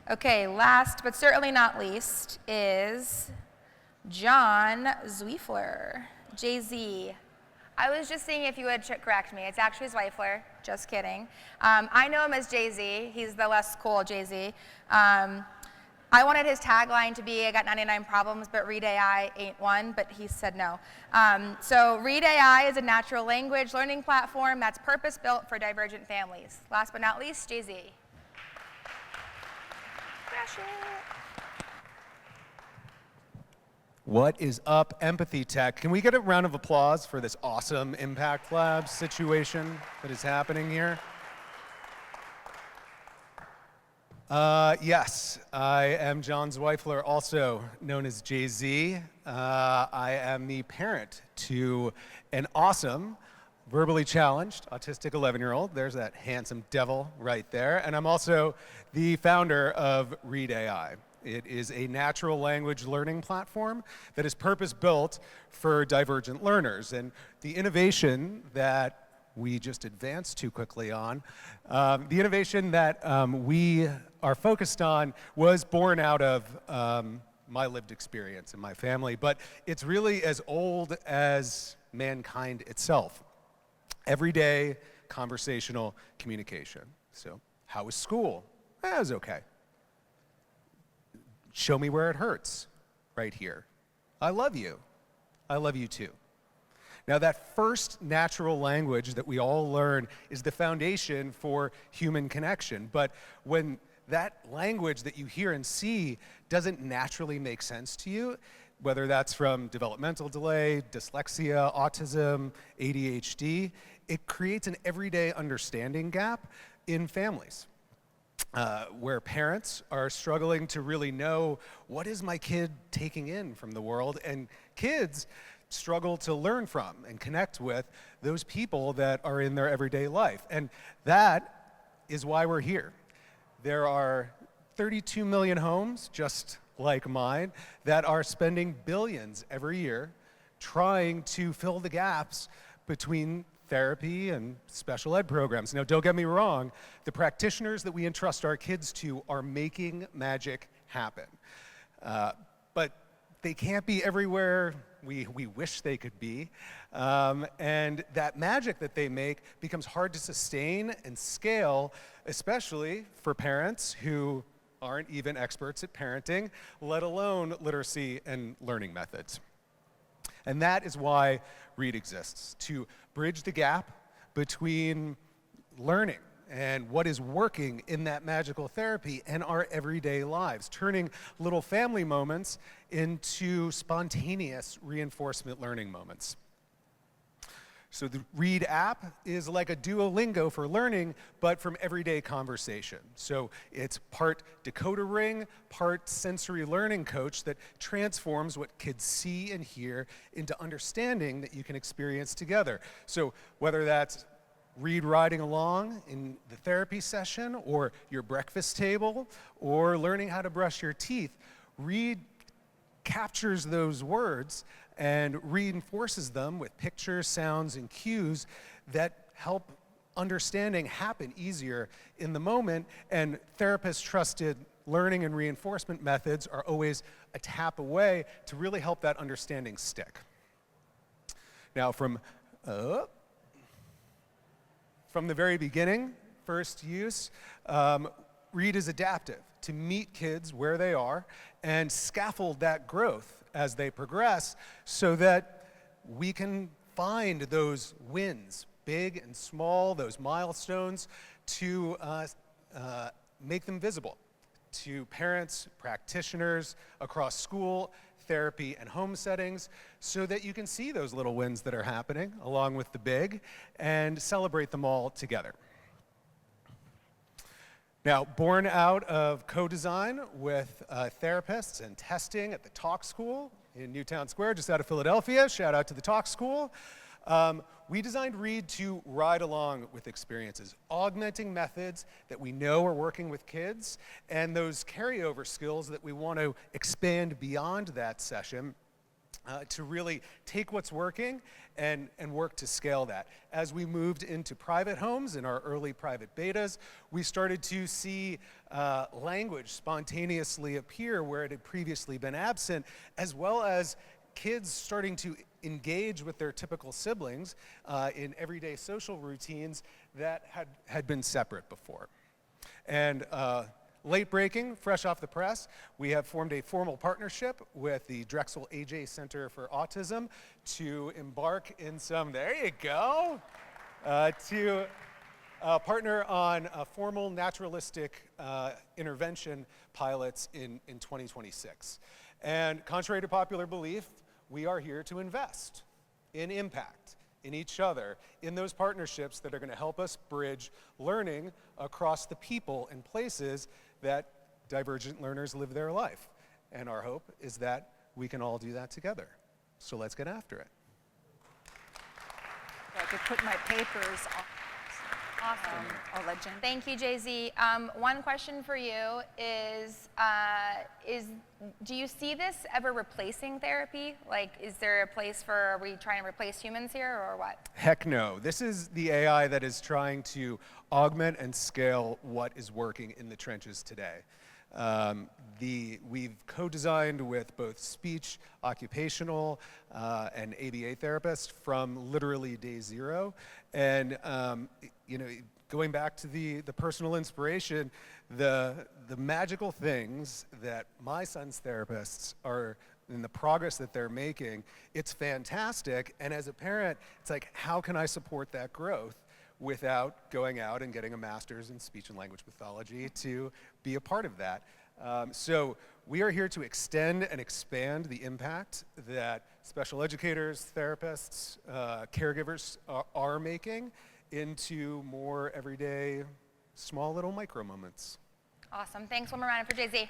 Okay, last but certainly not least is John Zweifler, Jay-Z. I was just seeing if you would correct me. It's actually Zweifler, just kidding. I know him as Jay-Z. He's the less cool Jay-Z. I wanted his tagline to be, I got 99 problems, but Read AI ain't one, but he said no. So Read AI is a natural language learning platform that's purpose-built for divergent families. Last but not least, Jay-Z. Crush it. What is up, Empathytech? Can we get a round of applause for this awesome Impact Lab situation that is happening here? Yes, I am John Zweifler, also known as Jay-Z. I am the parent to an awesome, verbally challenged, autistic 11-year-old. There's that handsome devil right there. And I'm also the founder of Read AI. It is a natural language learning platform that is purpose-built for divergent learners. And the innovation that we just advanced too quickly on, the innovation that we are focused on was born out of my lived experience in my family, but it's really as old as mankind itself. Everyday conversational communication. So, how was school? It was okay. Show me where it hurts, right here. I love you. I love you too. Now, that first natural language that we all learn is the foundation for human connection. But when that language that you hear and see doesn't naturally make sense to you, whether that's from developmental delay, dyslexia, autism, ADHD, it creates an everyday understanding gap in families. Where parents are struggling to really know, what is my kid taking in from the world? And kids struggle to learn from and connect with those people that are in their everyday life. And that is why we're here. There are 32 million homes, just like mine, that are spending billions every year trying to fill the gaps between therapy and special ed programs. Now, don't get me wrong, the practitioners that we entrust our kids to are making magic happen. But they can't be everywhere we wish they could be. And that magic that they make becomes hard to sustain and scale, especially for parents who aren't even experts at parenting, let alone literacy and learning methods. And that is why Read exists, to bridge the gap between learning and what is working in that magical therapy and our everyday lives, turning little family moments into spontaneous reinforcement learning moments. So the Read app is like a Duolingo for learning, but from everyday conversation. So it's part decoder ring, part sensory learning coach that transforms what kids see and hear into understanding that you can experience together. So whether that's Read riding along in the therapy session, or your breakfast table, or learning how to brush your teeth, Read captures those words and reinforces them with pictures, sounds, and cues that help understanding happen easier in the moment. And therapist-trusted learning and reinforcement methods are always a tap away to really help that understanding stick. Now, from the very beginning, first use, Read is adaptive to meet kids where they are and scaffold that growth as they progress so that we can find those wins, big and small, those milestones, to make them visible to parents, practitioners across school, therapy, and home settings, so that you can see those little wins that are happening along with the big and celebrate them all together. Now, born out of co-design with therapists and testing at the Talk School in Newtown Square, just out of Philadelphia, shout out to the Talk School, we designed Read to ride along with experiences, augmenting methods that we know are working with kids, and those carryover skills that we want to expand beyond that session to really take what's working and work to scale that. As we moved into private homes in our early private betas, we started to see language spontaneously appear where it had previously been absent, as well as kids starting to engage with their typical siblings in everyday social routines that had been separate before. And late breaking, fresh off the press, we have formed a formal partnership with the Drexel AJ Center for Autism to embark in some, there you go, to partner on formal naturalistic intervention pilots in 2026. And contrary to popular belief, we are here to invest in impact, in each other, in those partnerships that are going to help us bridge learning across the people and places that divergent learners live their life. And our hope is that we can all do that together. So let's get after it. I could put my papers on. Awesome. I'll let Jen. Thank you, Jay-Z. One question for you is do you see this ever replacing therapy? Like, is there a place for, are we trying to replace humans here, or what? Heck no. This is the AI that is trying to augment and scale what is working in the trenches today. We've co-designed with both speech, occupational, and ABA therapists from literally day zero. And going back to the personal inspiration, the magical things that my son's therapists are in the progress that they're making, it's fantastic. And as a parent, it's like, how can I support that growth without going out and getting a master's in speech and language pathology to be a part of that? So we are here to extend and expand the impact that special educators, therapists, caregivers are making into more everyday, small little micro moments. Awesome. Thanks. One more round for Jay-Z.